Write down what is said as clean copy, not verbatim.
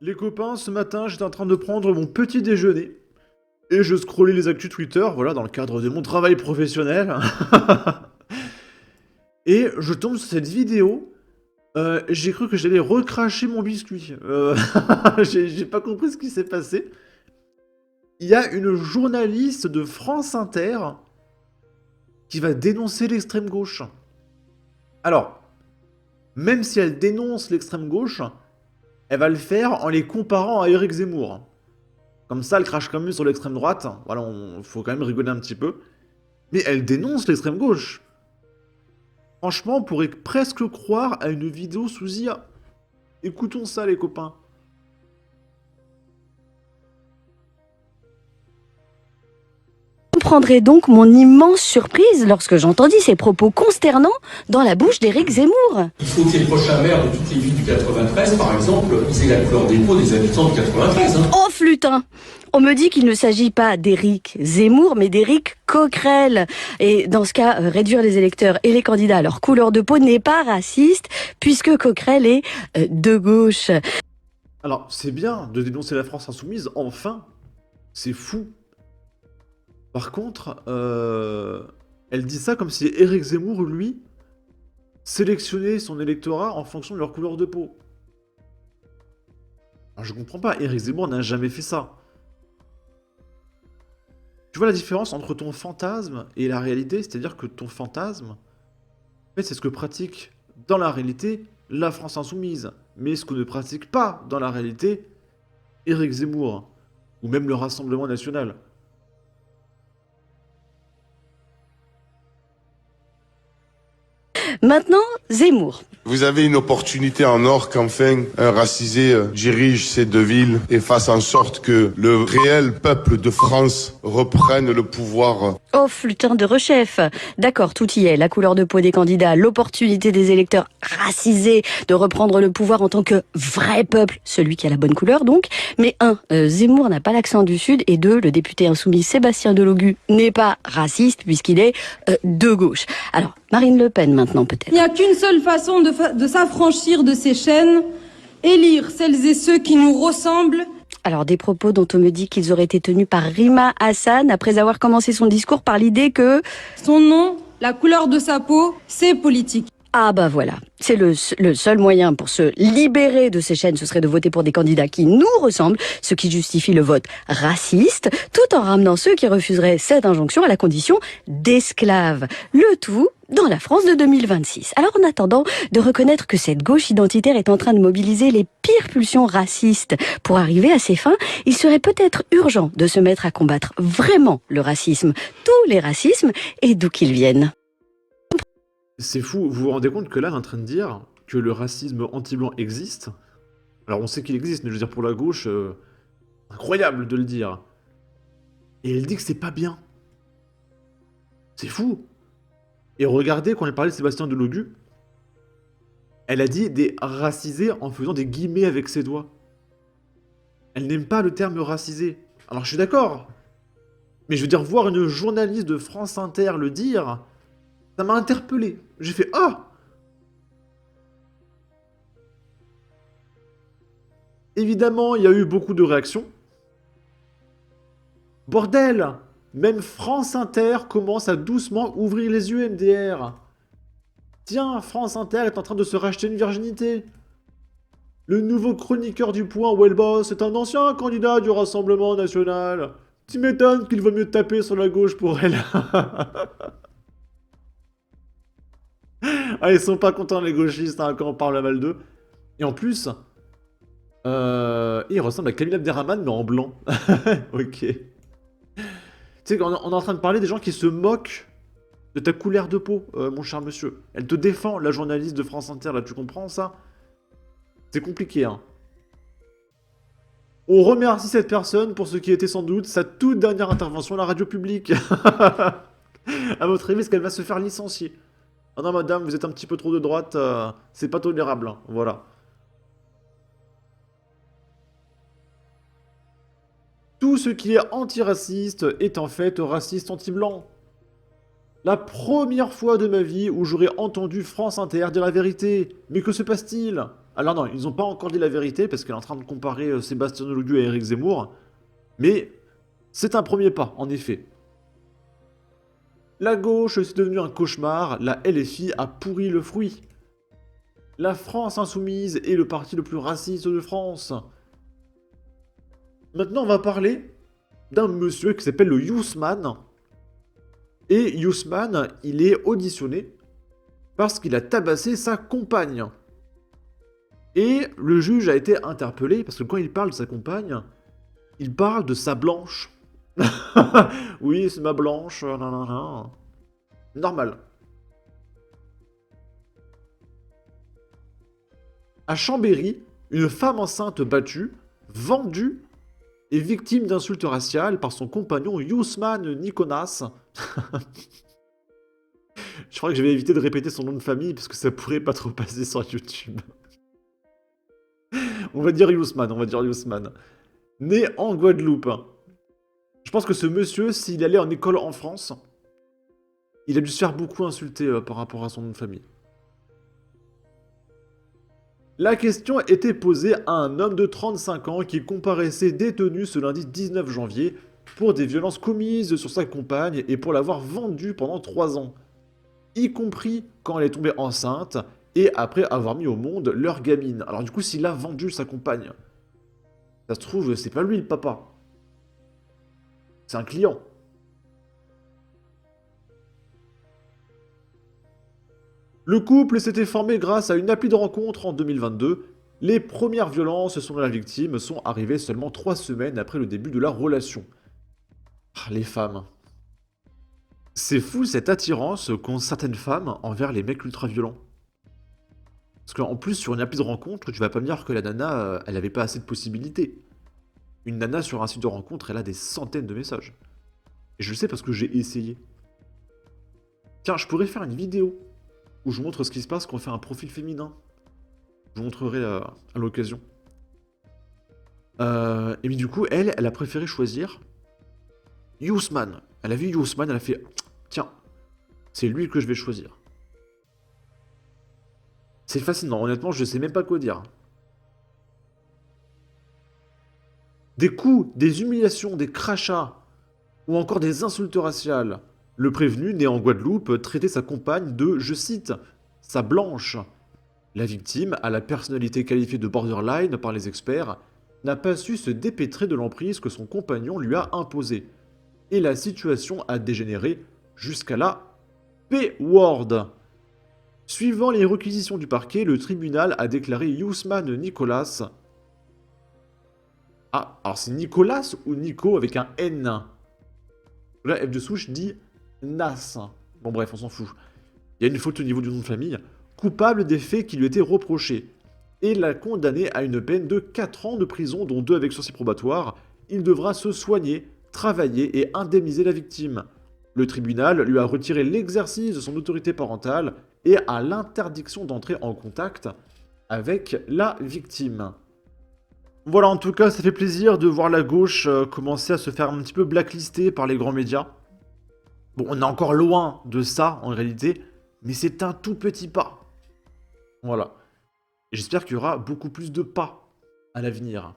Les copains, ce matin, j'étais en train de prendre mon petit déjeuner. Et je scrollais les actus Twitter, voilà, dans le cadre de mon travail professionnel. Et je tombe sur cette vidéo. J'ai cru que j'allais recracher mon biscuit. J'ai pas compris ce qui s'est passé. Il y a une journaliste de France Inter qui va dénoncer l'extrême gauche. Alors, même si elle dénonce l'extrême gauche, elle va le faire en les comparant à Éric Zemmour. Comme ça, elle crache quand même sur l'extrême droite. Voilà, faut quand même rigoler un petit peu. Mais elle dénonce l'extrême gauche. Franchement, on pourrait presque croire à une vidéo sous IA. Écoutons ça, les copains. Comprendrez donc mon immense surprise lorsque j'entendis ces propos consternants dans la bouche d'Éric Zemmour. Il faut que les prochains maires de toutes les villes du 93, par exemple, ils aient la couleur des peaux des habitants du 93. Oh flutin! On me dit qu'il ne s'agit pas d'Éric Zemmour, mais d'Éric Coquerel. Et dans ce cas, réduire les électeurs et les candidats à leur couleur de peau n'est pas raciste, puisque Coquerel est de gauche. Alors, c'est bien de dénoncer la France insoumise, enfin. C'est fou. Par contre, elle dit ça comme si Éric Zemmour, lui, sélectionnait son électorat en fonction de leur couleur de peau. Alors, je comprends pas, Éric Zemmour n'a jamais fait ça. Tu vois la différence entre ton fantasme et la réalité? C'est-à-dire que ton fantasme, en fait, c'est ce que pratique dans la réalité la France insoumise. Mais ce que ne pratique pas dans la réalité Éric Zemmour. Ou même le Rassemblement national. Maintenant, Zemmour. Vous avez une opportunité en or qu'enfin un racisé dirige ces deux villes et fasse en sorte que le réel peuple de France reprenne le pouvoir. Oh, flutin de rechef. D'accord, tout y est. La couleur de peau des candidats, l'opportunité des électeurs racisés de reprendre le pouvoir en tant que vrai peuple, celui qui a la bonne couleur donc. Mais Zemmour n'a pas l'accent du Sud, et deux, le député insoumis Sébastien Delogu n'est pas raciste puisqu'il est de gauche. Alors, Marine Le Pen maintenant peut-être. Il n'y a qu'une seule façon de s'affranchir de ces chaînes, élire celles et ceux qui nous ressemblent. Alors, des propos dont on me dit qu'ils auraient été tenus par Rima Hassan après avoir commencé son discours par l'idée que... Son nom, la couleur de sa peau, c'est politique. Ah bah voilà, c'est le seul moyen pour se libérer de ces chaînes, ce serait de voter pour des candidats qui nous ressemblent, ce qui justifie le vote raciste, tout en ramenant ceux qui refuseraient cette injonction à la condition d'esclaves. Le tout dans la France de 2026. Alors en attendant de reconnaître que cette gauche identitaire est en train de mobiliser les pires pulsions racistes pour arriver à ses fins, il serait peut-être urgent de se mettre à combattre vraiment le racisme, tous les racismes et d'où qu'ils viennent. C'est fou, vous vous rendez compte que là, elle est en train de dire que le racisme anti-blanc existe? Alors on sait qu'il existe, mais je veux dire pour la gauche, incroyable de le dire. Et elle dit que c'est pas bien. C'est fou. Et regardez, quand elle parlait de Sébastien Delogu, elle a dit des racisés en faisant des guillemets avec ses doigts. Elle n'aime pas le terme racisé. Alors je suis d'accord. Mais je veux dire, voir une journaliste de France Inter le dire, ça m'a interpellé. J'ai fait « Ah !» Évidemment, il y a eu beaucoup de réactions. Bordel! Même France Inter commence à doucement ouvrir les yeux, MDR. Tiens, France Inter est en train de se racheter une virginité. Le nouveau chroniqueur du Point, Wellboss, est un ancien candidat du Rassemblement National. Tu m'étonnes qu'il vaut mieux taper sur la gauche pour elle. Ah, ils sont pas contents les gauchistes hein, quand on parle mal d'eux. Et en plus, il ressemble à Camille Abderrahmane mais en blanc. Ok. Tu sais, on est en train de parler des gens qui se moquent de ta couleur de peau, mon cher monsieur. Elle te défend, la journaliste de France Inter, là, tu comprends ça? C'est compliqué, hein. On remercie cette personne pour ce qui était sans doute sa toute dernière intervention à la radio publique. À votre avis, est-ce qu'elle va se faire licencier? Ah non, madame, vous êtes un petit peu trop de droite, c'est pas tolérable, hein. Voilà. Tout ce qui est antiraciste est en fait raciste anti-blanc. La première fois de ma vie où j'aurais entendu France Inter dire la vérité. Mais que se passe-t-il? Alors non, ils n'ont pas encore dit la vérité parce qu'elle est en train de comparer Sébastien Legueux à Éric Zemmour. Mais c'est un premier pas, en effet. La gauche, c'est devenu un cauchemar, la LFI a pourri le fruit. La France insoumise est le parti le plus raciste de France. Maintenant, on va parler d'un monsieur qui s'appelle le Yousman. Et Yousman, il est auditionné parce qu'il a tabassé sa compagne. Et le juge a été interpellé parce que quand il parle de sa compagne, il parle de sa blanche. Oui, c'est ma blanche. Nanana. Normal. À Chambéry, une femme enceinte battue, vendue et victime d'insultes raciales par son compagnon Yousman Nikonas. Je crois que je vais éviter de répéter son nom de famille parce que ça pourrait pas trop passer sur YouTube. On va dire Yousman. Né en Guadeloupe. Je pense que ce monsieur, s'il allait en école en France, il a dû se faire beaucoup insulter par rapport à son nom de famille. La question était posée à un homme de 35 ans qui comparaissait détenu ce lundi 19 janvier pour des violences commises sur sa compagne et pour l'avoir vendue pendant 3 ans, y compris quand elle est tombée enceinte et après avoir mis au monde leur gamine. Alors du coup, s'il a vendu sa compagne, ça se trouve, c'est pas lui le papa. C'est un client. Le couple s'était formé grâce à une appli de rencontre en 2022. Les premières violences selon la victime sont arrivées seulement 3 semaines après le début de la relation. Ah, les femmes. C'est fou cette attirance qu'ont certaines femmes envers les mecs ultra violents. Parce qu'en plus, sur une appli de rencontre, tu vas pas me dire que la nana, elle avait pas assez de possibilités. Une nana sur un site de rencontre, elle a des centaines de messages. Et je le sais parce que j'ai essayé. Tiens, je pourrais faire une vidéo où je vous montre ce qui se passe quand on fait un profil féminin. Je vous montrerai à l'occasion. Et mais du coup, elle a préféré choisir Yousman. Elle a vu Yousman, elle a fait tiens, c'est lui que je vais choisir. C'est fascinant, honnêtement, je sais même pas quoi dire. Des coups, des humiliations, des crachats, ou encore des insultes raciales. Le prévenu, né en Guadeloupe, traitait sa compagne de, je cite, sa blanche. La victime, à la personnalité qualifiée de borderline par les experts, n'a pas su se dépêtrer de l'emprise que son compagnon lui a imposée. Et la situation a dégénéré jusqu'à la P-word. Suivant les réquisitions du parquet, le tribunal a déclaré Yousman Nicolas. Ah, alors c'est Nicolas ou Nico avec un N. Là, F de souche dit Nas. Bon bref, on s'en fout. Il y a une faute au niveau du nom de famille. Coupable des faits qui lui étaient reprochés. Et l'a condamné à une peine de 4 ans de prison, dont 2 avec sursis probatoire. Il devra se soigner, travailler et indemniser la victime. Le tribunal lui a retiré l'exercice de son autorité parentale et à l'interdiction d'entrer en contact avec la victime. Voilà, en tout cas, ça fait plaisir de voir la gauche commencer à se faire un petit peu blacklister par les grands médias. Bon, on est encore loin de ça, en réalité, mais c'est un tout petit pas. Voilà. Et j'espère qu'il y aura beaucoup plus de pas à l'avenir.